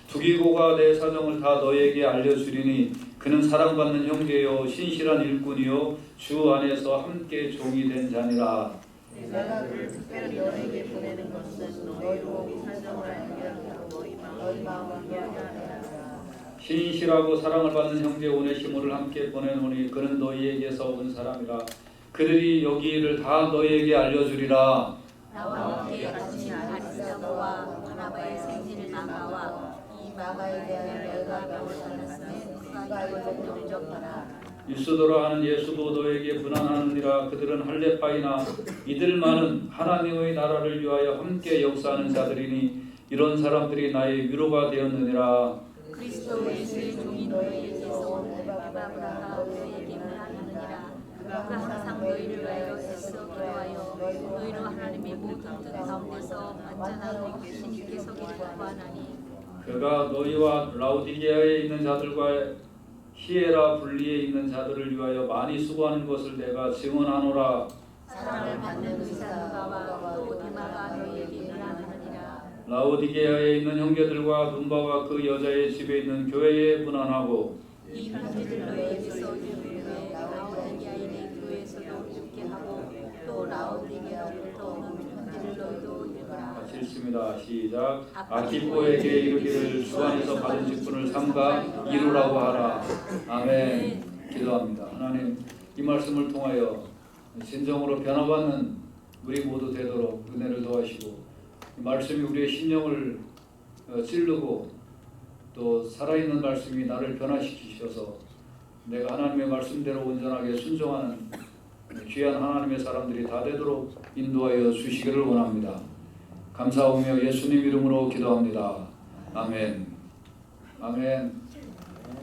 두기고가 내 사정을 다 너에게 알려주리니 그는 사랑받는 형제요 신실한 일꾼이요 주 안에서 함께 종이 된 자니라. 내가 그를 특별히 너에게 보내는 것은 너희로 이 사정을 알게 하고 너희 마음을 깨하게 하라. 신실하고 사랑을 받는 형제 오네시모를 함께 보내노니 그는 너희에게서 온 사람이라. 그들이 여기를 다 너희에게 알려주리라. 나와 함께 같이 아리스다고와 바나바의 생질을 나가와 이 마가에 대하여 너희가 명을 받았으면 그가 이를 접하라. 유스도라 하는 예수도 너에게 분한하느니라. 그들은 할례파이나 이들만은 하나님의 나라를 위하여 함께 역사하는 자들이니 이런 사람들이 나의 위로가 되었느니라. 그리스도 예수의 종이 너희에게서 온 에바브라가 너희에게 말하느니라. 그가 항상 너희를 위하여 애써 기도하여 너희로 하나님의 모든 뜻 가운데서 완전하고 신있게 서기를 구하나니 그가 너희와 라우디게아에 있는 자들과 히에라 분리에 있는 자들을 위하여 많이 수고하는 것을 내가 증언하노라. 사랑을 받는 의사누가와 또 데마가 너희에게 말하느니라. 라우디게아에 있는 형제들과 눈바와 그 여자의 집에 있는 교회에 분한하고 이 편지를 너희에게서 읽은 후에 라오디게아에 있는 교회에서도 읽게 하고 또 라오디게아로부터 오는 편지를 너희도 읽으라. 같이 읽습니다. 시작. 아키포에게 이르기를 주 안에서 받은 직분을 삼가 이루라고 하라. 아멘. 기도합니다. 하나님, 이 말씀을 통하여 진정으로 변화받는 우리 모두 되도록 은혜를 도와주시고 이 말씀이 우리의 심령을 찌르고 또 살아있는 말씀이 나를 변화시키셔서 내가 하나님의 말씀대로 온전하게 순종하는 귀한 하나님의 사람들이 다 되도록 인도하여 주시기를 원합니다. 감사하며 예수님 이름으로 기도합니다. 아멘. 아멘.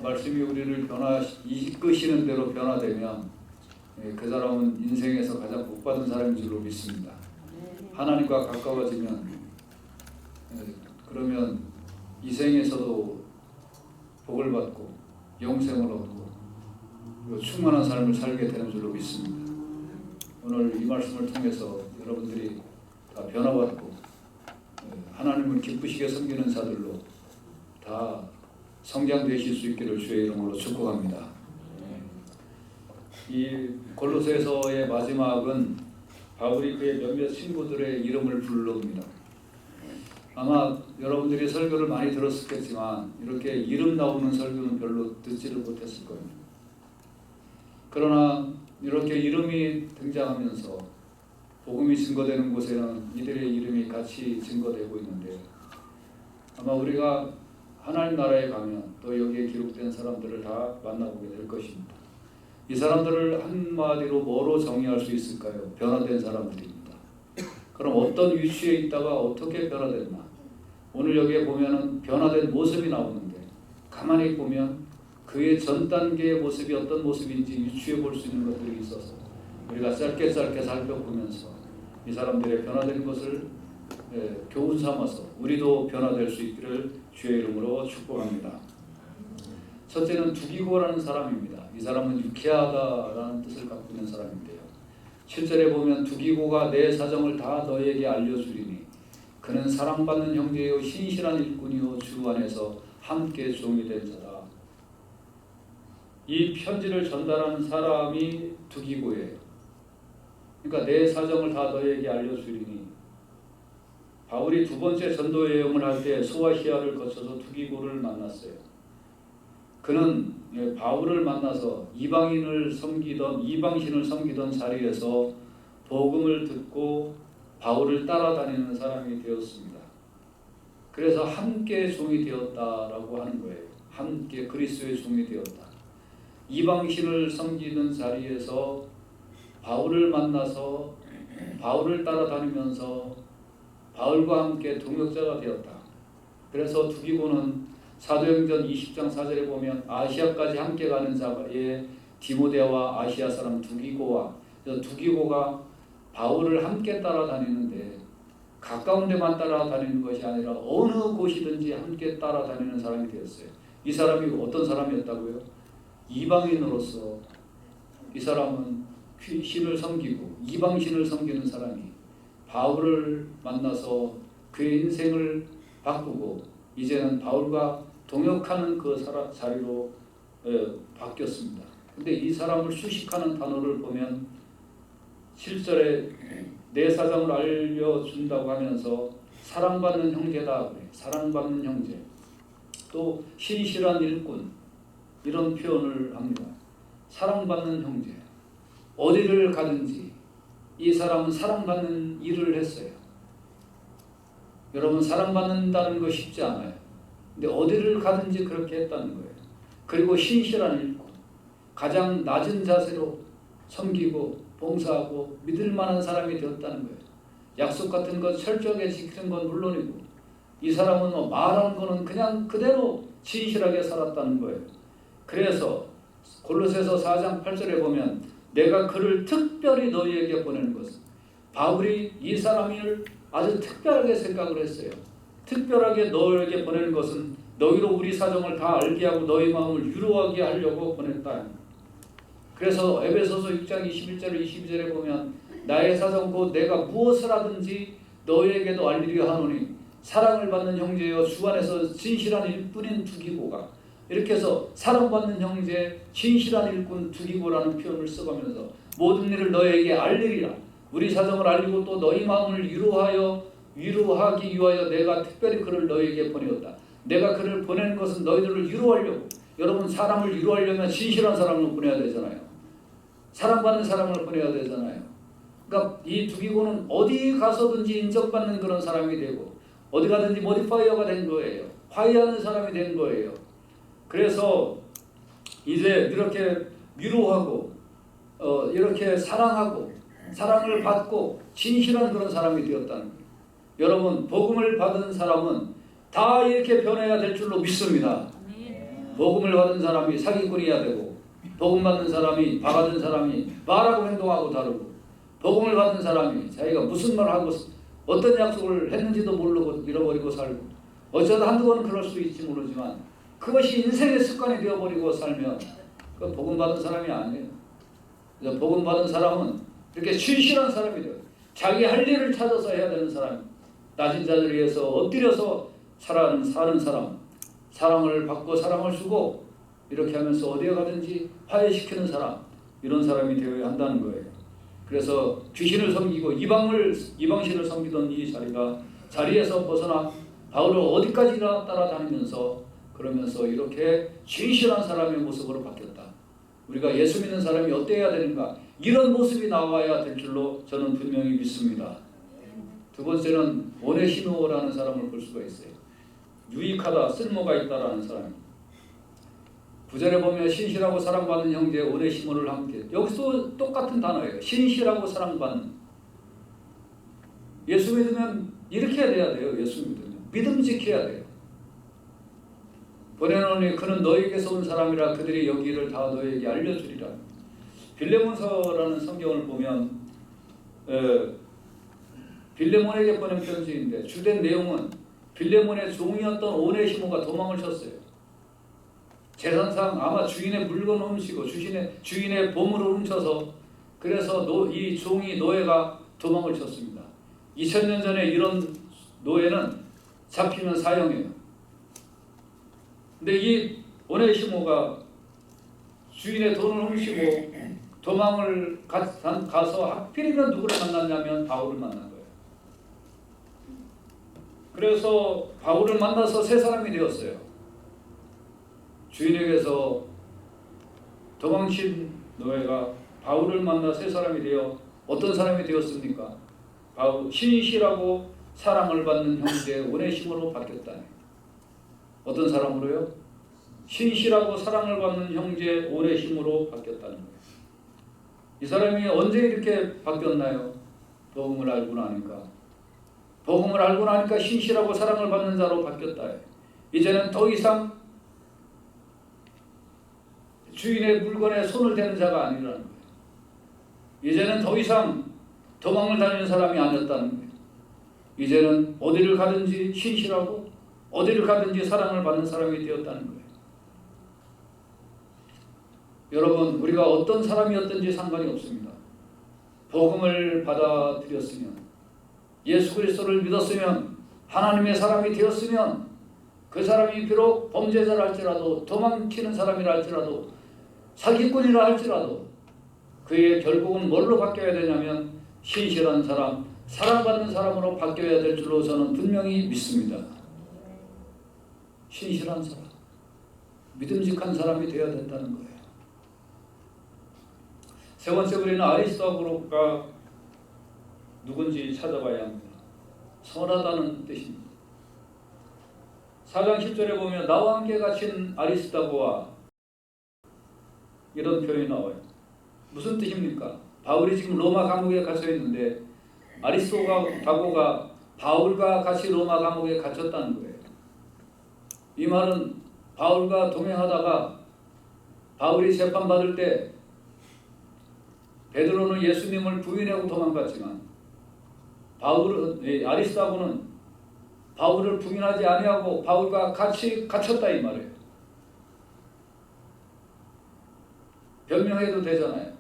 말씀이 우리를 이끄시는 대로 변화되면 그 사람은 인생에서 가장 복받은 사람인 줄로 믿습니다. 하나님과 가까워지면 그러면 이 생에서도 복을 받고 영생을 얻고 그리고 충만한 삶을 살게 되는 줄로 믿습니다. 오늘 이 말씀을 통해서 여러분들이 다 변화받고 하나님을 기쁘시게 섬기는 자들로 다 성장되실 수 있기를 주의 이름으로 축복합니다. 이 골로새서의 마지막은 바울이 그의 몇몇 친구들의 이름을 부릅니다. 아마 여러분들이 설교를 많이 들었겠지만 이렇게 이름 나오는 설교는 별로 듣지를 못했을 거예요. 그러나 이렇게 이름이 등장하면서 복음이 증거되는 곳에는 이들의 이름이 같이 증거되고 있는데 아마 우리가 하나님 나라에 가면 또 여기에 기록된 사람들을 다 만나보게 될 것입니다. 이 사람들을 한마디로 뭐로 정의할 수 있을까요? 변화된 사람들입니다. 그럼 어떤 위치에 있다가 어떻게 변화됐나? 오늘 여기에 보면은 변화된 모습이 나오는데 가만히 보면 그의 전 단계의 모습이 어떤 모습인지 유추해 볼 수 있는 것들이 있어서 우리가 짧게 살펴보면서 이 사람들의 변화된 것을 교훈 삼아서 우리도 변화될 수 있기를 주의 이름으로 축복합니다. 첫째는 두기고라는 사람입니다. 이 사람은 유쾌하다라는 뜻을 갖고 있는 사람인데요. 7절에 보면 두기고가 내 사정을 다 너에게 알려주리니 그는 사랑받는 형제요 신실한 일꾼이요 주 안에서 함께 종이 된 자라. 이 편지를 전달하는 사람이 두기고예요. 그러니까 내 사정을 다 너에게 알려주리니 바울이 두 번째 전도 여행을 할 때 소아시아를 거쳐서 두기고를 만났어요. 그는 바울을 만나서 이방신을 섬기던 자리에서 복음을 듣고 바울을 따라다니는 사람이 되었습니다. 그래서 함께 종이 되었다라고 하는 거예요. 함께 그리스도의 종이 되었다. 이방신을 섬기는 자리에서 바울을 만나서 바울을 따라다니면서 바울과 함께 동역자가 되었다. 그래서 두기고는 사도행전 20장 4절에 보면 아시아까지 함께 가는 자의 디모데와 아시아 사람 두기고가 바울을 함께 따라다니는데 가까운 데만 따라다니는 것이 아니라 어느 곳이든지 함께 따라다니는 사람이 되었어요. 이 사람이 어떤 사람이었다고요? 이방인으로서 이 사람은 신을 섬기고 이방신을 섬기는 사람이 바울을 만나서 그의 인생을 바꾸고 이제는 바울과 동역하는 그 자리로 바뀌었습니다. 근데 이 사람을 수식하는 단어를 보면 7절에 내 사정을 알려준다고 하면서 사랑받는 형제다 그래. 사랑받는 형제. 또 신실한 일꾼 이런 표현을 합니다. 사랑받는 형제. 어디를 가든지 이 사람은 사랑받는 일을 했어요. 여러분 사랑받는다는 거 쉽지 않아요. 근데 어디를 가든지 그렇게 했다는 거예요. 그리고 신실한 일꾼. 가장 낮은 자세로 섬기고 봉사하고 믿을 만한 사람이 되었다는 거예요. 약속 같은 것 철저하게 지키는 건 물론이고 이 사람은 말하는 거는 그냥 그대로 진실하게 살았다는 거예요. 그래서 골로새서 4장 8절에 보면 내가 그를 특별히 너희에게 보내는 것은 바울이 이 사람을 아주 특별하게 생각을 했어요. 특별하게 너희에게 보내는 것은 너희로 우리 사정을 다 알게 하고 너희 마음을 유로하게 하려고 보냈다. 그래서 에베소서 6장 21절 22절에 보면 나의 사정 곧 내가 무엇을 하든지 너희에게도 알리려 하노니 사랑을 받는 형제여 주 안에서 진실한 일꾼인 두기고가 이렇게 해서 사랑받는 형제 진실한 일꾼 두기고라는 표현을 써가면서 모든 일을 너희에게 알리리라. 우리 사정을 알리고 또 너희 마음을 위로하기 위하여 내가 특별히 그를 너희에게 보내었다. 내가 그를 보내는 것은 너희들을 위로하려고. 여러분 사람을 위로하려면 진실한 사람을 보내야 되잖아요. 사랑받는 사람을 보내야 되잖아요. 그러니까 이 두기고는 어디 가서든지 인정받는 그런 사람이 되고 어디 가든지 모디파이어가 된 거예요. 화해하는 사람이 된 거예요. 그래서 이제 이렇게 위로하고 이렇게 사랑하고 사랑을 받고 진실한 그런 사람이 되었다는 거예요. 여러분 복음을 받은 사람은 다 이렇게 변해야 될 줄로 믿습니다. 복음을 받은 사람이 사기꾼이어야 되고 복음 받는 사람이 바가든 사람이 말하고 행동하고 다르고 복음을 받은 사람이 자기가 무슨 말을 하고 어떤 약속을 했는지도 모르고 잃어버리고 살고 어쩌다 한두 번은 그럴 수 있지 모르지만 그것이 인생의 습관이 되어버리고 살면 그 복음 받은 사람이 아니에요. 그래서 복음 받은 사람은 이렇게 진실한 사람이 돼요. 자기 할 일을 찾아서 해야 되는 사람, 낮은 자들 위해서 엎드려서 사는 사람, 사랑을 받고 사랑을 주고 이렇게 하면서 어디에 가든지 화해시키는 사람, 이런 사람이 되어야 한다는 거예요. 그래서 귀신을 섬기고 이방신을 섬기던 이 자리에서 벗어나 바울을 어디까지나 따라다니면서 그러면서 이렇게 진실한 사람의 모습으로 바뀌었다. 우리가 예수 믿는 사람이 어때야 되는가? 이런 모습이 나와야 될 줄로 저는 분명히 믿습니다. 두 번째는 오네시모라는 사람을 볼 수가 있어요. 유익하다, 쓸모가 있다라는 사람입니다. 9절에 보면 신실하고 사랑받는 형제 오네시모를 함께, 여기서 똑같은 단어예요. 신실하고 사랑받는. 예수 믿으면 이렇게 돼야 돼요. 예수 믿으면 믿음 지켜야 돼요. 보내노니 그는 너에게서 온 사람이라 그들이 여기를 다 너에게 알려주리라. 빌레몬서라는 성경을 보면 빌레몬에게 보낸 편지인데 주된 내용은 빌레몬의 종이었던 오네시모가 도망을 쳤어요. 재산상 아마 주인의 물건을 훔치고 주인의 보물을 훔쳐서 그래서 이 종이 노예가 도망을 쳤습니다. 2000년 전에 이런 노예는 잡히면 사형이에요. 근데 이 오네시모가 주인의 돈을 훔치고 도망을 가서 하필이면 누구를 만났냐면 바울을 만난 거예요. 그래서 바울을 만나서 새 사람이 되었어요. 주인에게서 도망친 노예가 바울을 만나 새 사람이 되어 어떤 사람이 되었습니까? 바울 신실하고 사랑을 받는 형제 오네시모로 바뀌었다네. 어떤 사람으로요? 신실하고 사랑을 받는 형제 오네시모로 바뀌었다는 거예요. 이 사람이 언제 이렇게 바뀌었나요? 복음을 알고 나니까. 복음을 알고 나니까 신실하고 사랑을 받는 자로 바뀌었다. 이제는 더 이상 주인의 물건에 손을 대는 자가 아니라는 거예요. 이제는 더 이상 도망을 다니는 사람이 아니었다는 거예요. 이제는 어디를 가든지 신실하고 어디를 가든지 사랑을 받는 사람이 되었다는 거예요. 여러분, 우리가 어떤 사람이었든지 상관이 없습니다. 복음을 받아들였으면, 예수 그리스도를 믿었으면, 하나님의 사람이 되었으면 그 사람이 비록 범죄자라 할지라도 도망치는 사람이라 할지라도 사기꾼이라 할지라도 그의 결국은 뭘로 바뀌어야 되냐면 신실한 사람, 사랑받는 사람으로 바뀌어야 될 줄로 저는 분명히 믿습니다. 신실한 사람, 믿음직한 사람이 되어야 된다는 거예요. 세 번째, 우리는 아리스토브로가 누군지 찾아봐야 합니다. 선하다는 뜻입니다. 4장 10절에 보면 나와 함께 갇힌 아리스다고와 이런 표현이 나와요. 무슨 뜻입니까? 바울이 지금 로마 감옥에 갇혀 있는데 아리스다고가 바울과 같이 로마 감옥에 갇혔다는 거예요. 이 말은 바울과 동행하다가 바울이 재판받을 때 베드로는 예수님을 부인하고 도망갔지만 아리스다고는 바울을 부인하지 아니하고 바울과 같이 갇혔다 이 말이에요. 변명해도 되잖아요.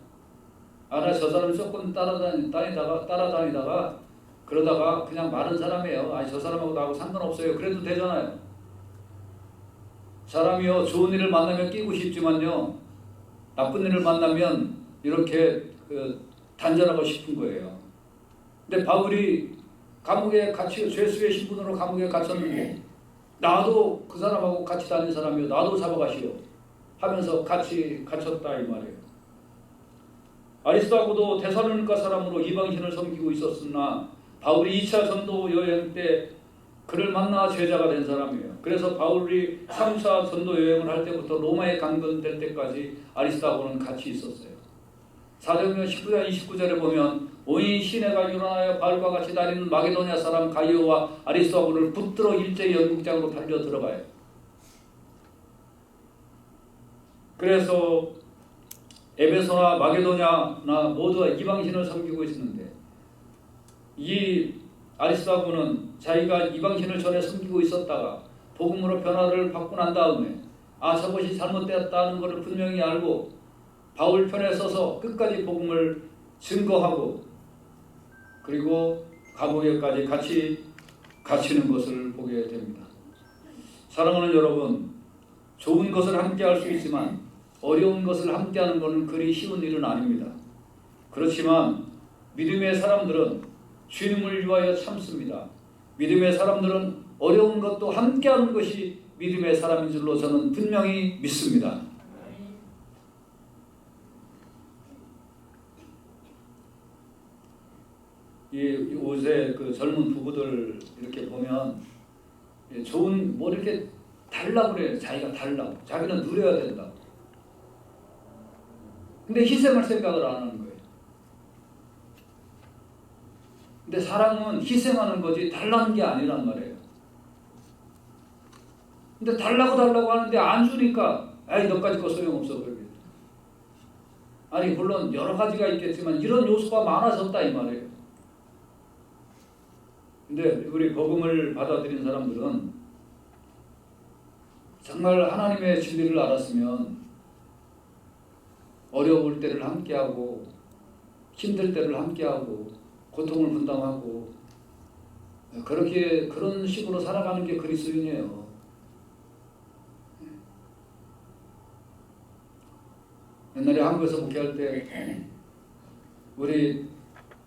나 저 사람 조금 따라다니다가 그러다가 그냥 마른 사람이에요. 저 사람하고 나하고 상관없어요. 그래도 되잖아요. 사람이요, 좋은 일을 만나면 끼고 싶지만요, 나쁜 일을 만나면 이렇게 단절하고 싶은 거예요. 근데 바울이 감옥에 갇혀 죄수의 신분으로 감옥에 갇혔는데 나도 그 사람하고 같이 다닌 사람이요, 나도 잡아가시오 하면서 같이 갇혔다 이 말이에요. 아리스도고도 데살로니가 사람으로 이방신을 섬기고 있었으나 바울이 2차 전도 여행 때 그를 만나 제자가 된 사람이에요. 그래서 바울이 3차 전도 여행을 할 때부터 로마에 강건될 때까지 아리스도고는 같이 있었어요. 사도행전 19장 29절에 보면 온 시내가 유난하여 바울과 같이 다니는 마게도냐 사람 가이오와 아리스도고를 붙들어 일제 연극장으로 달려 들어가요. 그래서 에베소나 마게도냐나 모두가 이방신을 섬기고 있었는데 이 아리스도고는 자기가 이방신을 전에 섬기고 있었다가 복음으로 변화를 받고 난 다음에 저것이 잘못되었다는 것을 분명히 알고 바울 편에 서서 끝까지 복음을 증거하고 그리고 감옥에까지 같이 갇히는 것을 보게 됩니다. 사랑하는 여러분, 좋은 것을 함께 할 수 있지만 어려운 것을 함께 하는 것은 그리 쉬운 일은 아닙니다. 그렇지만 믿음의 사람들은 주님을 위하여 참습니다. 믿음의 사람들은 어려운 것도 함께 하는 것이 믿음의 사람인 줄로 저는 분명히 믿습니다. 요새 그 젊은 부부들 이렇게 보면 좋은 뭐 이렇게 달라고 그래요. 자기가 달라고. 자기는 누려야 된다고. 근데 희생할 생각을 안 하는 거예요. 근데 사랑은 희생하는 거지 달라는 게 아니란 말이에요. 근데 달라고 하는데 안 주니까 너까지 거 소용없어 그러게. 물론 여러 가지가 있겠지만 이런 요소가 많아졌다 이 말이에요. 근데 우리 복음을 받아들인 사람들은 정말 하나님의 진리를 알았으면 어려울 때를 함께하고 힘들 때를 함께하고 고통을 분담하고 그런 식으로 살아가는 게 그리스도인이에요. 옛날에 한국에서 목회할 때 우리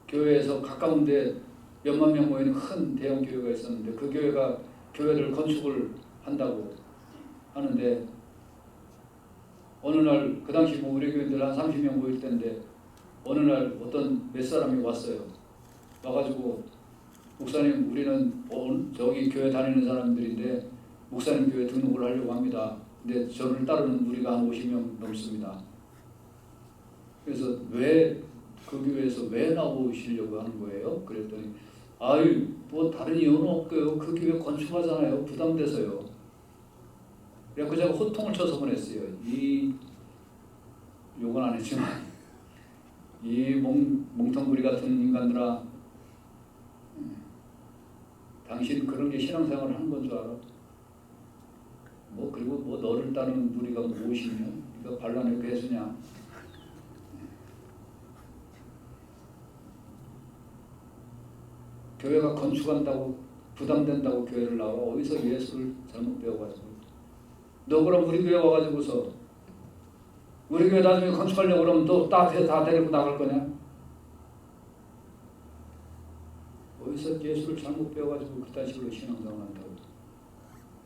교회에서 가까운데 몇만 명 모이는 큰 대형 교회가 있었는데 그 교회가 교회를 건축을 한다고 하는데 어느 날 그 당시 우리 교인들 한 30명 모일 때인데 어느 날 어떤 몇 사람이 왔어요. 와가지고 목사님 우리는 저기 교회 다니는 사람들인데 목사님 교회 등록을 하려고 합니다. 근데 저를 따르는 우리가 한 50명 넘습니다. 그래서 왜 그 교회에서 왜 나오시려고 하는 거예요? 그랬더니 뭐 다른 이유는 없고요. 그 교회 건축하잖아요. 부담돼서요. 그래서 제가 호통을 쳐서 보냈어요. 욕은 안 했지만 이 몽텅구리 같은 인간들아, 당신 그런 게 신앙생활을 하는 건 줄 알아? 그리고 너를 따르는 우리가 무엇이며 네가 반란의 괴수냐? 교회가 건축한다고 부담된다고 교회를 나와 어디서 예수를 잘못 배워가지고 너 그럼 우리 교회 와가지고서 우리 교회 나중에 건축하려고 그러면 또 다 데리고 나갈 거냐? 어디서 예수를 잘못 배워가지고 그딴 식으로 신앙생활 한다고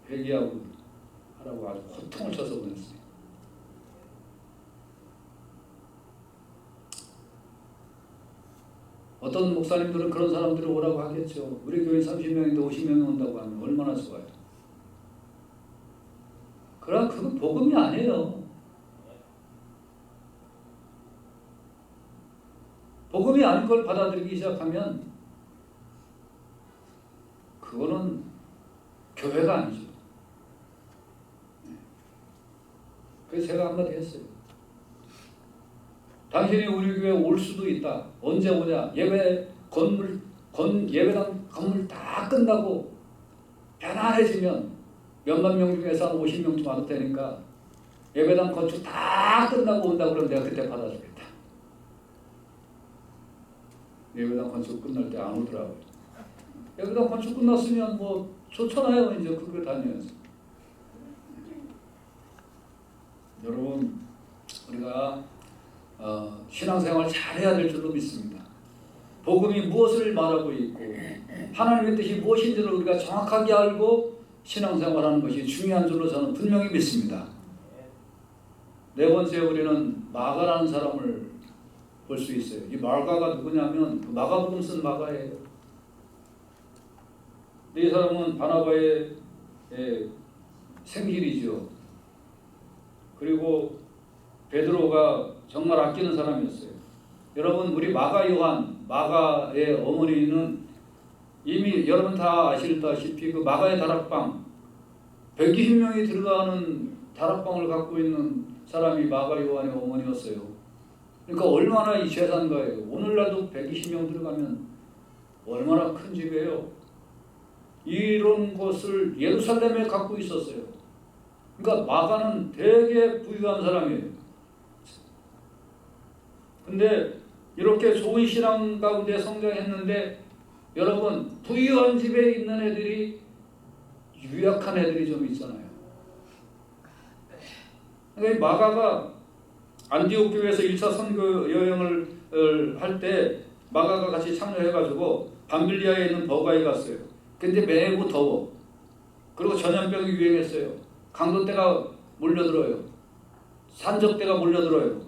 회개하고 하라고 아주 호통을 쳐서 보냈어요. 어떤 목사님들은 그런 사람들이 오라고 하겠죠. 우리 교회 30명인데 50명이 온다고 하면 얼마나 좋아요. 그럼 그건 복음이 아니에요. 복음이 아닌 걸 받아들이기 시작하면 그거는 교회가 아니죠. 그래서 제가 한마디 했어요. 당신이 우리 교회 올 수도 있다. 언제 오냐? 예배당 건물 다 끝나고 편안해지면 몇만 명 중에서 한 50명쯤 와도 되니까 예배당 건축 다 끝나고 온다 그러면 내가 그때 받아주겠다. 예배당 건축 끝날 때 안 오더라고요. 예배당 건축 끝났으면 뭐 좋잖아요. 이제 그거 다니면서. 여러분 우리가 신앙생활 잘해야 될 줄로 믿습니다. 복음이 무엇을 말하고 있고 하나님의 뜻이 무엇인지를 우리가 정확하게 알고 신앙생활하는 것이 중요한 줄로 저는 분명히 믿습니다. 네 번째 우리는 마가라는 사람을 볼 수 있어요. 이 마가가 누구냐면 그 마가복음 쓴 마가예요. 이 사람은 바나바의 생길이죠. 그리고 베드로가 정말 아끼는 사람이었어요. 여러분 우리 마가 요한, 마가의 어머니는 이미 여러분 다 아시다시피 그 마가의 다락방 120명이 들어가는 다락방을 갖고 있는 사람이 마가 요한의 어머니였어요. 그러니까 얼마나 이 재산가예요. 오늘날도 120명 들어가면 얼마나 큰 집이에요. 이런 것을 예루살렘에 갖고 있었어요. 그러니까 마가는 되게 부유한 사람이에요. 근데 이렇게 좋은 신앙 가운데 성장했는데 여러분 부유한 집에 있는 애들이 유약한 애들이 좀 있잖아요. 그러니까 마가가 안디옥 교회에서 1차 선교 여행을 할 때 마가가 같이 참여해가지고 밤빌리아에 있는 버가에 갔어요. 근데 매우 더워. 그리고 전염병이 유행했어요. 강도떼가 몰려들어요. 산적떼가 몰려들어요.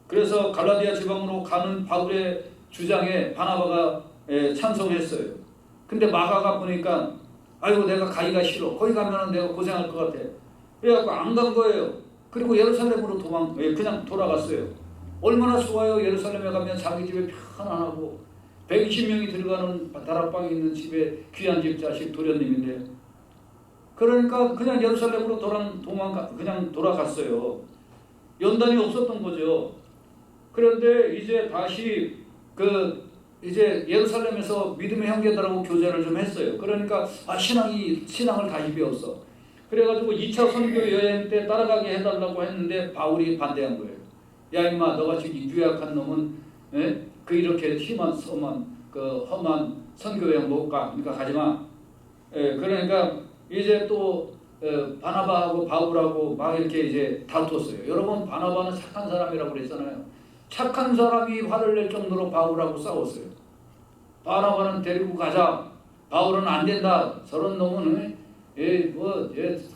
그래서 갈라디아 지방으로 가는 바울의 주장에 바나바가 찬성했어요. 근데 마가가 보니까 아이고 내가 가기가 싫어. 거기 가면 내가 고생할 것 같아. 그래갖고 안 간 거예요. 그리고 예루살렘으로 그냥 돌아갔어요. 얼마나 좋아요. 예루살렘에 가면 자기 집에 편안하고 120명이 들어가는 다락방에 있는 집에 귀한 집 자식 도련님인데 그러니까 그냥 예루살렘으로 그냥 돌아갔어요. 연단이 없었던 거죠. 그런데 이제 다시 이제 예루살렘에서 믿음의 형제들하고 교제를 좀 했어요. 그러니까 신앙을 다시 배웠어. 그래가지고 2차 선교 여행 때 따라가게 해달라고 했는데 바울이 반대한 거예요. 야 임마 너같이 유약한 놈은 이렇게 험한 선교 여행 못 가. 그러니까 가지마. 그러니까 이제 또 바나바하고 바울하고 막 이렇게 이제 다퉜어요. 여러분 바나바는 착한 사람이라고 그랬잖아요. 착한 사람이 화를 낼 정도로 바울하고 싸웠어요. 바나바는 데리고 가자. 바울은 안 된다. 저런 놈은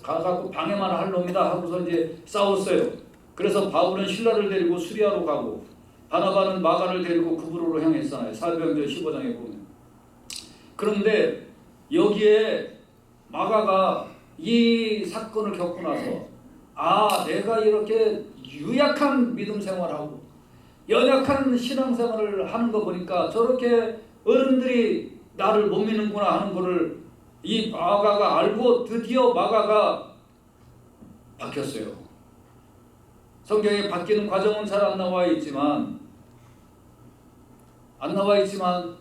가갖고 방해만 할 놈이다 하고서 이제 싸웠어요. 그래서 바울은 신라를 데리고 수리아로 가고 바나바는 마가를 데리고 구브로로 향했잖아요. 사도행전 15장에 보면. 그런데 여기에 마가가 이 사건을 겪고 나서 내가 이렇게 유약한 믿음 생활하고 연약한 신앙 생활을 하는 거 보니까 저렇게 어른들이 나를 못 믿는구나 하는 거를 이 마가가 알고 드디어 마가가 바뀌었어요. 성경에 바뀌는 과정은 잘 안 나와 있지만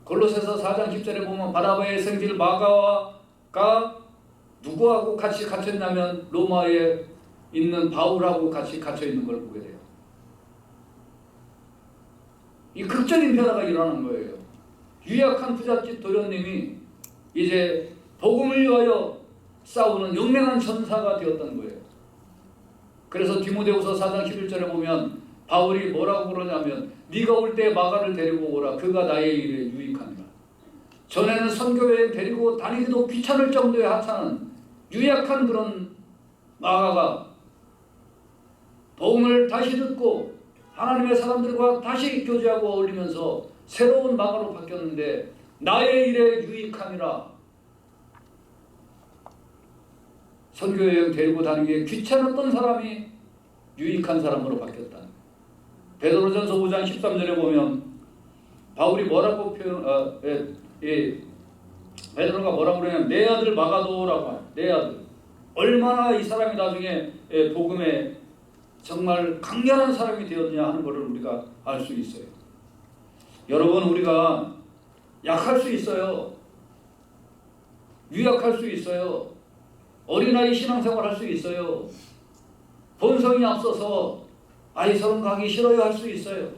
골로새서 4장 10절에 보면 바나바의 생질 마가가 누구하고 같이 갇혔냐면 로마에 있는 바울하고 같이 갇혀 있는 걸 보게 돼요. 이 극적인 변화가 일어나는 거예요. 유약한 부잣집 도련님이 이제 복음을 위하여 싸우는 용맹한 전사가 되었던 거예요. 그래서 디모데후서 4장 11절에 보면 바울이 뭐라고 그러냐면 네가 올 때 마가를 데리고 오라. 그가 나의 일에 유익하니라. 전에는 선교회에 데리고 다니기도 귀찮을 정도의 하찮은 유약한 그런 마가가 복음을 다시 듣고 하나님의 사람들과 다시 교제하고 어울리면서 새로운 마가로 바뀌었는데 나의 일에 유익함이라. 선교여행 데리고 다니기에 귀찮았던 사람이 유익한 사람으로 바뀌었다. 베드로전서 5장 13절에 보면 바울이 뭐라고 베드로가 뭐라고 그러냐면 내 아들 마가도라고 해요. 내 아들. 얼마나 이 사람이 나중에 복음에 정말 강렬한 사람이 되었느냐 하는 것을 우리가 알 수 있어요. 여러분, 우리가 약할 수 있어요. 유약할 수 있어요. 어린아이 신앙생활 할 수 있어요. 본성이 앞서서 아이처럼 가기 싫어요 할 수 있어요.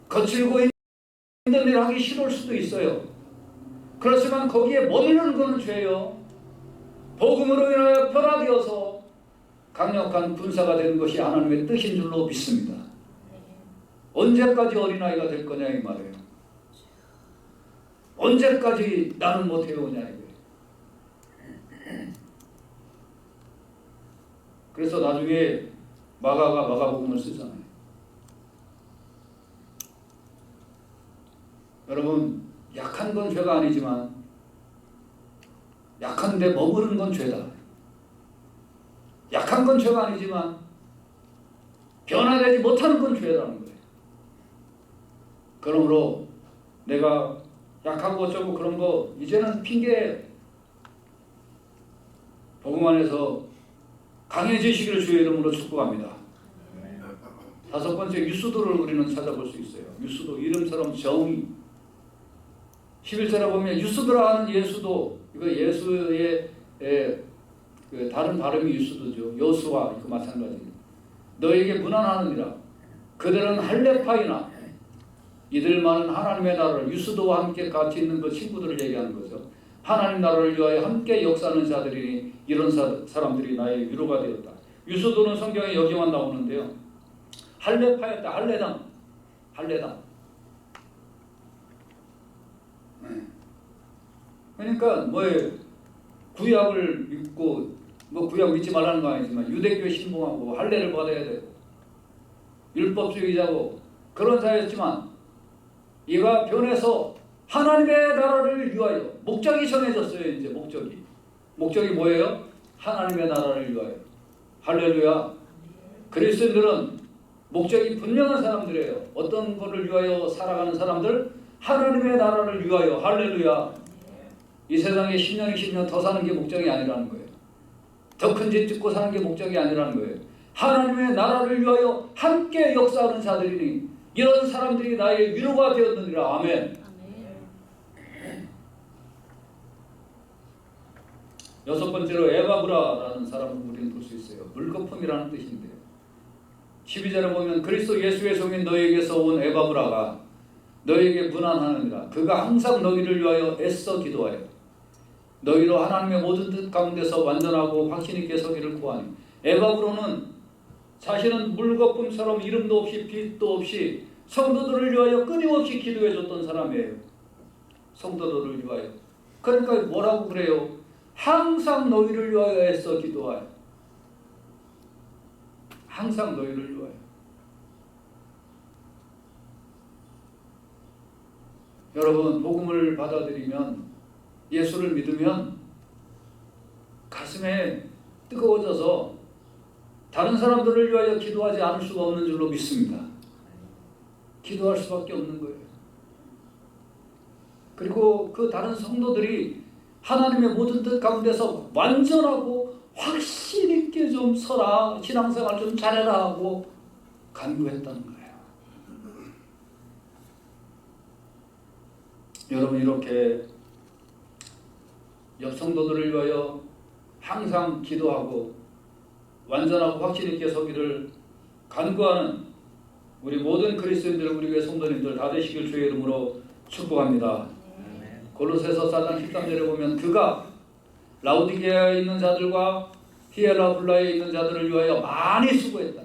거칠고 힘든 일 하기 싫을 수도 있어요. 그렇지만 거기에 머무르는 것은 죄요. 복음으로 인하여 변화되어서 강력한 군사가 되는 것이 하나님의 뜻인 줄로 믿습니다. 언제까지 어린아이가 될 거냐 이 말이에요. 언제까지 나는 못해오냐 이거예요. 그래서 나중에 마가가 마가복음을 쓰잖아요. 여러분, 약한 건 죄가 아니지만 약한데 머무르는 건 죄다. 약한 건 죄가 아니지만 변화되지 못하는 건 죄라는 거예요. 그러므로 내가 약하고 어쩌고 그런 거 이제는 핑계예요. 복음 안에서 강해지시기를 주의 이름으로 축복합니다. 다섯 번째, 유수도를 우리는 찾아볼 수 있어요. 유수도, 이름처럼 정의. 11절에 보면 유수도라 하는 예수도, 이거 예수의 그 다른 발음이 유수도죠. 여수와 이거 마찬가지예요. 너에게 문안하느니라. 그들은 할레파이나 이들만은 하나님의 나라를, 유수도와 함께 같이 있는 그 친구들을 얘기하는 거죠. 하나님 나라를 위하여 함께 역사하는 자들이니 이런 사람들이 나의 위로가 되었다. 유수도는 성경에 여기만 나오는데요. 할레파였다. 할레당. 그러니까 뭐예요? 구약을 믿고 뭐 구약 믿지 말라는 거 아니지만 유대교에 신봉하고 할례를 받아야 되고 율법주의자고 그런 자였지만 이가 변해서 하나님의 나라를 위하여 목적이 정해졌어요. 이제 목적이 뭐예요? 하나님의 나라를 위하여. 할렐루야. 그리스도인들은 목적이 분명한 사람들이에요. 어떤 것을 위하여 살아가는 사람들? 하나님의 나라를 위하여. 할렐루야. 이 세상에 10년, 20년 더 사는 게 목적이 아니라는 거예요. 더 큰 집 짓고 사는 게 목적이 아니라는 거예요. 하나님의 나라를 위하여 함께 역사하는 자들이니 이런 사람들이 나의 위로가 되었느니라. 아멘. 여섯 번째로 에바브라라는 사람을 우리는 볼 수 있어요. 물거품이라는 뜻인데요. 12절에 보면 그리스도 예수의 종인 너희에게서 온 에바브라가 너희에게 문안하느니라. 그가 항상 너희를 위하여 애써 기도하여 너희로 하나님의 모든 뜻 가운데서 완전하고 확신 있게 서기를 구하니. 에바브로는 자신은 물거품처럼 이름도 없이 빛도 없이 성도들을 위하여 끊임없이 기도해 줬던 사람이에요. 성도들을 위하여. 그러니까 뭐라고 그래요? 항상 너희를 위하여 애써 기도하여. 항상 너희를 위하여. 여러분, 복음을 받아들이면, 예수를 믿으면 가슴에 뜨거워져서 다른 사람들을 위하여 기도하지 않을 수가 없는 줄로 믿습니다. 기도할 수밖에 없는 거예요. 그리고 그 다른 성도들이 하나님의 모든 뜻 가운데서 완전하고 확신 있게 좀 서라, 신앙생활 좀 잘해라 하고 간구했다는 거예요. 여러분, 이렇게 옆 성도들을 위하여 항상 기도하고 완전하고 확신 있게 서기를 간구하는 우리 모든 그리스도인들, 우리 교회 성도님들 다 되시길 주의 이름으로 축복합니다. 골로새서 4장 13절에 보면 그가 라우디게아에 있는 자들과 히에라블라에 있는 자들을 위하여 많이 수고했다.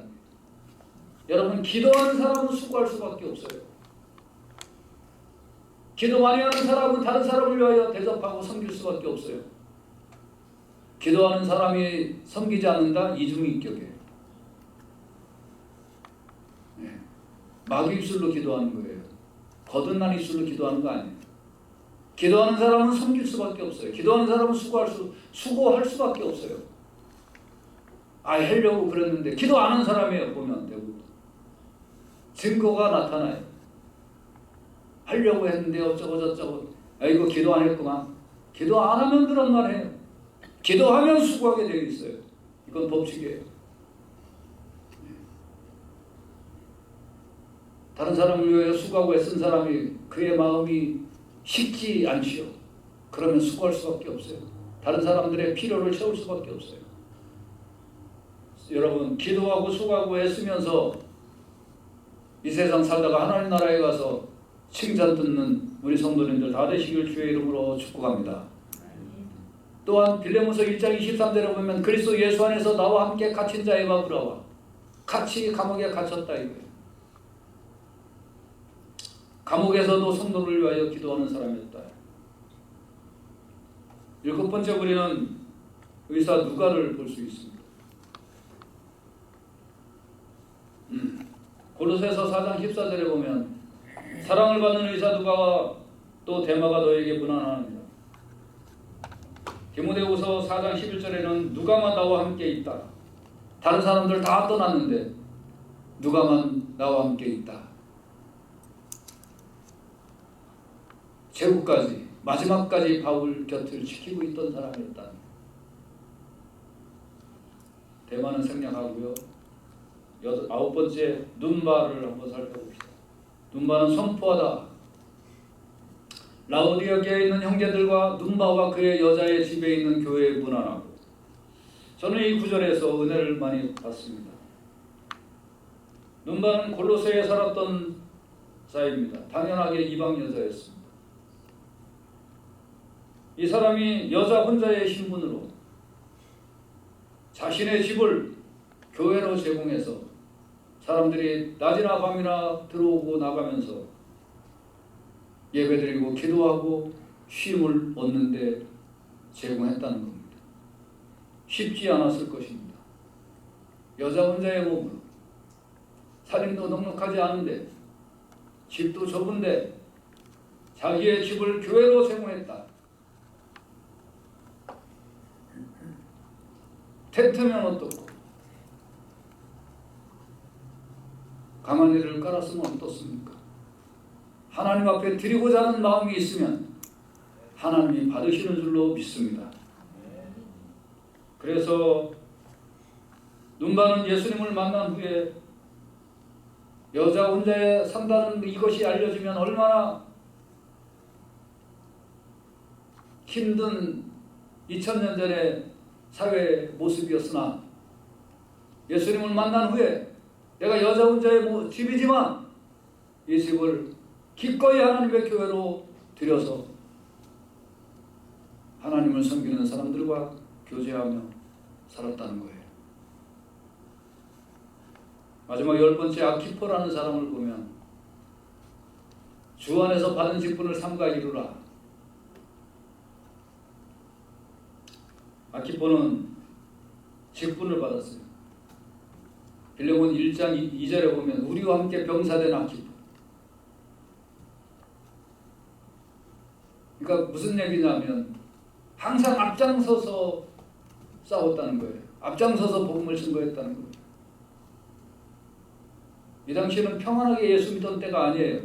여러분, 기도하는 사람은 수고할 수밖에 없어요. 기도 많이 하는 사람은 다른 사람을 위하여 대접하고 섬길 수밖에 없어요. 기도하는 사람이 섬기지 않는다? 이중인격이에요. 네. 마귀 입술로 기도하는 거예요. 거듭난 입술로 기도하는 거 아니에요. 기도하는 사람은 섬길 수밖에 없어요. 기도하는 사람은 수고할 수밖에 없어요. 하려고 그랬는데 기도 안 하는 사람이에요. 보면 대부분 증거가 나타나요. 하려고 했는데 어쩌고 저쩌고, 이거 기도 안 했구만. 기도 안 하면 그런 말 해요. 기도하면 수고하게 되어 있어요. 이건 법칙이에요. 다른 사람을 위하여 수고하고 애쓴 사람이 그의 마음이 식지 않지요. 그러면 수고할 수밖에 없어요. 다른 사람들의 필요를 채울 수밖에 없어요. 여러분, 기도하고 수고하고 애쓰면서 이 세상 살다가 하나님 나라에 가서 칭찬 듣는 우리 성도님들 다 되시길 주의 이름으로 축복합니다. 또한 빌레몬서 1장 23절에 보면 그리스도 예수 안에서 나와 함께 갇힌 자 에바브라와 같이 감옥에 갇혔다 이거예요. 감옥에서도 성도를 위하여 기도하는 사람이었다. 7번째 우리는 의사 누가를 볼 수 있습니다. 골로새서 4장 14절에 보면 사랑을 받는 의사 누가와 또 데마가 너에게 문안하느니라. 디모데후서 4장 11절에는 누가만 나와 함께 있다. 다른 사람들 다 떠났는데 누가만 나와 함께 있다. 최후까지 마지막까지 바울 곁을 지키고 있던 사람이었다. 대만은 생략하고요. 9번째 눈바를 한번 살펴봅시다. 눈바는 선포하다. 라우디게아에 있는 형제들과 눈바와 그의 여자의 집에 있는 교회에 문안하고. 저는 이 구절에서 은혜를 많이 받습니다. 눈바는 골로새에 살았던 자입니다. 당연하게 이방 여자였습니다. 이 사람이 여자 혼자의 신분으로 자신의 집을 교회로 제공해서 사람들이 낮이나 밤이나 들어오고 나가면서 예배드리고 기도하고 쉼을 얻는데 제공했다는 겁니다. 쉽지 않았을 것입니다. 여자 혼자의 몸으로 살림도 넉넉하지 않은데 집도 좁은데 자기의 집을 교회로 제공했다. 텐트면 어떻고 가마니를 깔았으면 어떻습니까? 하나님 앞에 드리고자 하는 마음이 있으면 하나님이 받으시는 줄로 믿습니다. 그래서 눈바는 예수님을 만난 후에 여자 혼자 산다는 이것이 알려지면 얼마나 힘든 2000년 전의 사회의 모습이었으나 예수님을 만난 후에 내가 여자 혼자의 집이지만 이 집을 기꺼이 하나님의 교회로 들여서 하나님을 섬기는 사람들과 교제하며 살았다는 거예요. 마지막 10번째 아키포라는 사람을 보면 주 안에서 받은 직분을 삼가 이루라. 아키포는 직분을 받았어요. 빌레몬 1장 2절에 보면 우리와 함께 병사된 아키포. 그러니까 무슨 얘기냐면 항상 앞장서서 싸웠다는 거예요. 앞장서서 복음을 증거했다는 거예요. 이 당시에는 평안하게 예수 믿던 때가 아니에요.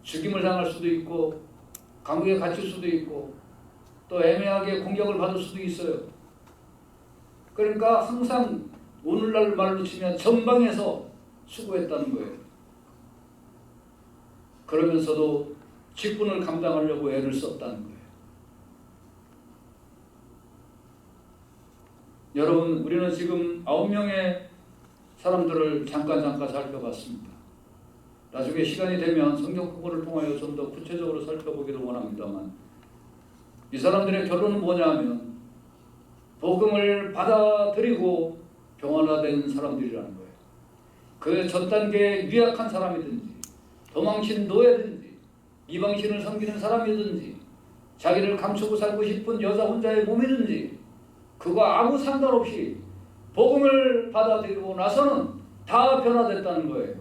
죽임을 당할 수도 있고 감옥에 갇힐 수도 있고 또 애매하게 공격을 받을 수도 있어요. 그러니까 항상 오늘날 말로 치면 전방에서 수고했다는 거예요. 그러면서도 직분을 감당하려고 애를 썼다는 거예요. 여러분, 우리는 지금 9명의 사람들을 잠깐 살펴봤습니다. 나중에 시간이 되면 성경 구절을 통하여 좀 더 구체적으로 살펴보기를 원합니다만, 이 사람들의 결론은 뭐냐면 복음을 받아들이고 변화된 사람들이라는 거예요. 그 전 단계에 유약한 사람이든지 도망친 노예든지 이방신을 섬기는 사람이든지 자기를 감추고 살고 싶은 여자 혼자의 몸이든지 그거 아무 상관없이 복음을 받아들이고 나서는 다 변화됐다는 거예요.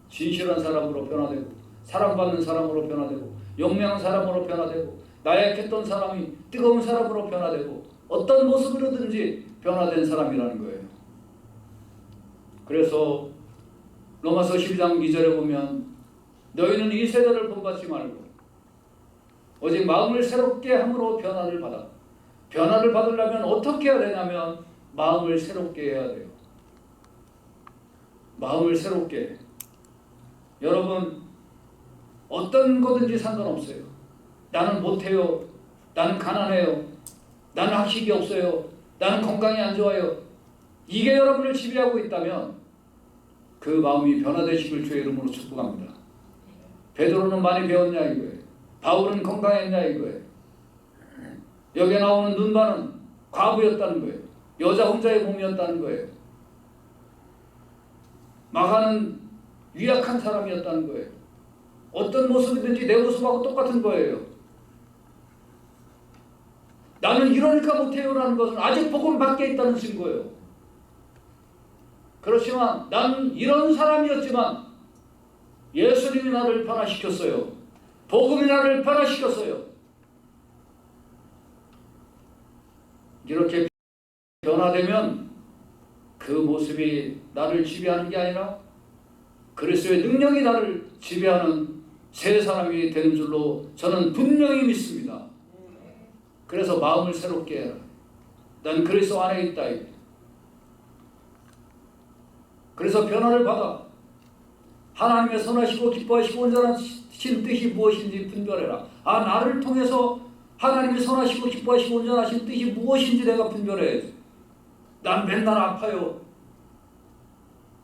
진실한 사람으로 변화되고 사랑받는 사람으로 변화되고 용맹한 사람으로 변화되고 나약했던 사람이 뜨거운 사람으로 변화되고 어떤 모습으로든지 변화된 사람이라는 거예요. 그래서 로마서 12장 2절에 보면 너희는 이 세대를 본받지 말고 오직 마음을 새롭게 함으로 변화를 받아. 변화를 받으려면 어떻게 해야 되냐면 마음을 새롭게 해야 돼요. 마음을 새롭게. 여러분 어떤 거든지 상관없어요. 나는 못해요. 나는 가난해요. 나는 학식이 없어요. 나는 건강이 안 좋아요. 이게 여러분을 지배하고 있다면 그 마음이 변화되시길 주의 이름으로 축복합니다. 베드로는 많이 배웠냐 이거예요. 바울은 건강했냐 이거예요. 여기에 나오는 눈반은 과부였다는 거예요. 여자 혼자의 몸이었다는 거예요. 마가는 유약한 사람이었다는 거예요. 어떤 모습이든지 내 모습하고 똑같은 거예요. 나는 이러니까 못해요라는 것은 아직 복음 밖에 있다는 증거예요. 그렇지만 나는 이런 사람이었지만 예수님이 나를 변화시켰어요. 복음이 나를 변화시켰어요. 이렇게 변화되면 그 모습이 나를 지배하는 게 아니라 그리스도의 능력이 나를 지배하는 새 사람이 되는 줄로 저는 분명히 믿습니다. 그래서 마음을 새롭게 해라. 난 그리스도 안에 있다. 그래서 변화를 받아 하나님의 선하시고 기뻐하시고 온전하신 뜻이 무엇인지 분별해라. 아, 나를 통해서 하나님의 선하시고 기뻐하시고 온전하신 뜻이 무엇인지 내가 분별해야지. 난 맨날 아파요.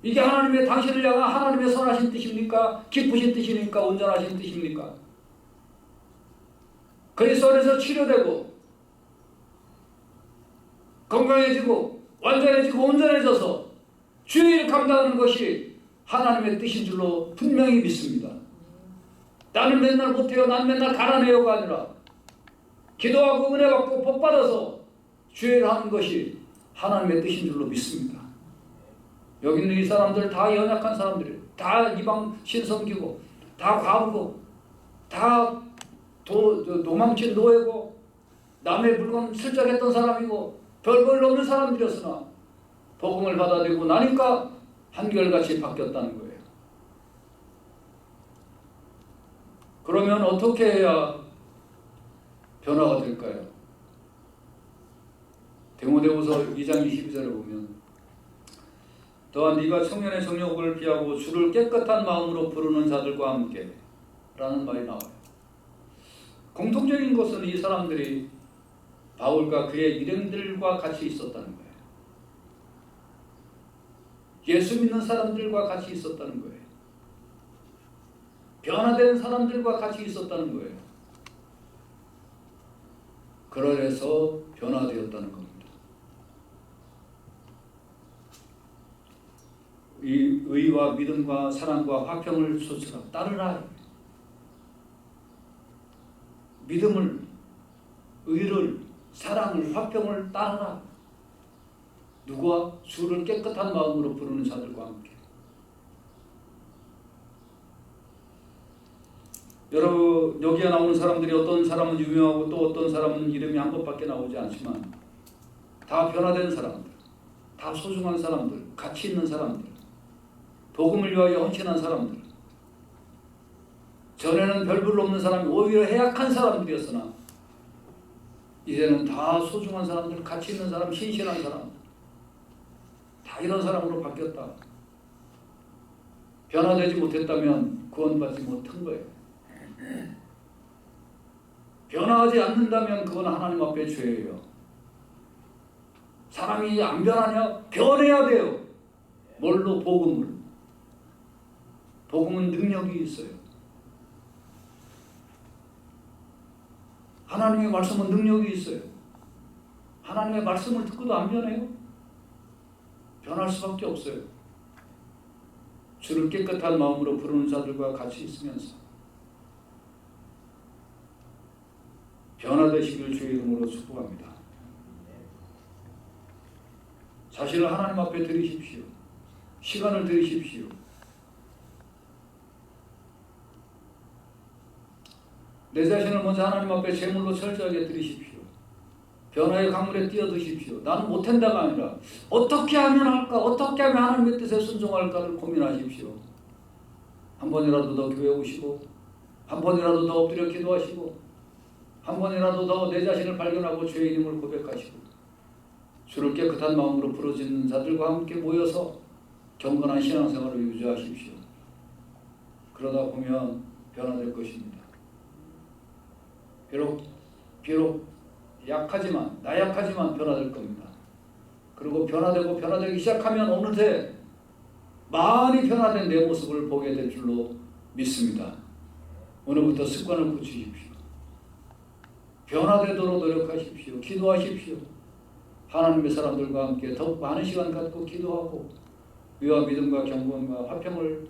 이게 하나님의 당신을 향한 하나님의 선하신 뜻입니까? 기쁘신 뜻입니까? 온전하신 뜻입니까? 그리스도 안에서 치료되고 건강해지고 완전해지고 온전해져서 주의 일을 감당하는 것이 하나님의 뜻인 줄로 분명히 믿습니다. 나는 맨날 못해요. 난 맨날 가난해요가 아니라 기도하고 은혜 받고 복 받아서 주의 일을 하는 것이 하나님의 뜻인 줄로 믿습니다. 여기 있는 이 사람들 다 연약한 사람들이에요. 다 이방 신섬기고 다 과부고 다 도망친 노예고 남의 물건 슬쩍했던 사람이고 별걸 넘는 사람들이었으나 복음을 받아들이고 나니까 한결같이 바뀌었다는 거예요. 그러면 어떻게 해야 변화가 될까요? 디모데후서 2장 22절에 보면 또한 네가 청년의 정욕을 피하고 주를 깨끗한 마음으로 부르는 자들과 함께 라는 말이 나와요. 공통적인 것은 이 사람들이 바울과 그의 일행들과 같이 있었다는 거예요. 예수 믿는 사람들과 같이 있었다는 거예요. 변화된 사람들과 같이 있었다는 거예요. 그러해서 변화되었다는 겁니다. 이 의와 믿음과 사랑과 화평을 솟으라 따르라. 믿음을, 의를, 사랑을, 화평을 따르라. 누구와? 주를 깨끗한 마음으로 부르는 자들과 함께. 여러분, 여기에 나오는 사람들이 어떤 사람은 유명하고 또 어떤 사람은 이름이 한 번밖에 나오지 않지만 다 변화된 사람들, 다 소중한 사람들, 가치 있는 사람들, 복음을 위하여 헌신한 사람들. 전에는 별불 없는 사람이 오히려 해악한 사람들이었으나 이제는 다 소중한 사람들, 가치 있는 사람, 신실한 사람, 다 이런 사람으로 바뀌었다. 변화되지 못했다면 구원받지 못한 거예요. 변화하지 않는다면 그건 하나님 앞에 죄예요. 사람이 안 변하냐? 변해야 돼요. 뭘로? 복음을 복음은 능력이 있어요. 하나님의 말씀은 능력이 있어요. 하나님의 말씀을 듣고도 안 변해요. 변할 수밖에 없어요. 주를 깨끗한 마음으로 부르는 자들과 같이 있으면서 변화되시길 주의 이름으로 축복합니다. 자신을 하나님 앞에 드리십시오. 시간을 드리십시오. 내 자신을 먼저 하나님 앞에 제물로 철저하게 드리십시오. 변화의 강물에 뛰어드십시오. 나는 못한다가 아니라 어떻게 하면 할까? 어떻게 하면 하나님의 뜻에 순종할까를 고민하십시오. 한 번이라도 더 교회 오시고 한 번이라도 더 엎드려 기도하시고 한 번이라도 더 내 자신을 발견하고 죄인임을 고백하시고 주를 깨끗한 마음으로 부르짖는 자들과 함께 모여서 경건한 신앙생활을 유지하십시오. 그러다 보면 변화될 것입니다. 비록 약하지만 나약하지만 변화될 겁니다. 그리고 변화되기 시작하면 어느새 많이 변화된 내 모습을 보게 될 줄로 믿습니다. 오늘부터 습관을 고치십시오. 변화되도록 노력하십시오. 기도하십시오. 하나님의 사람들과 함께 더욱 많은 시간 갖고 기도하고 위와 믿음과 경건과 화평을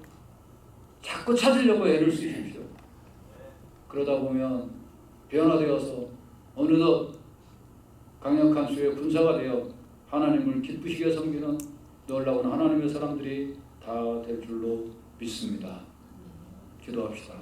자꾸 찾으려고 애를 쓰십시오. 그러다 보면 변화되어서 어느덧 강력한 주의 군사가 되어 하나님을 기쁘시게 섬기는 놀라운 하나님의 사람들이 다 될 줄로 믿습니다. 기도합시다.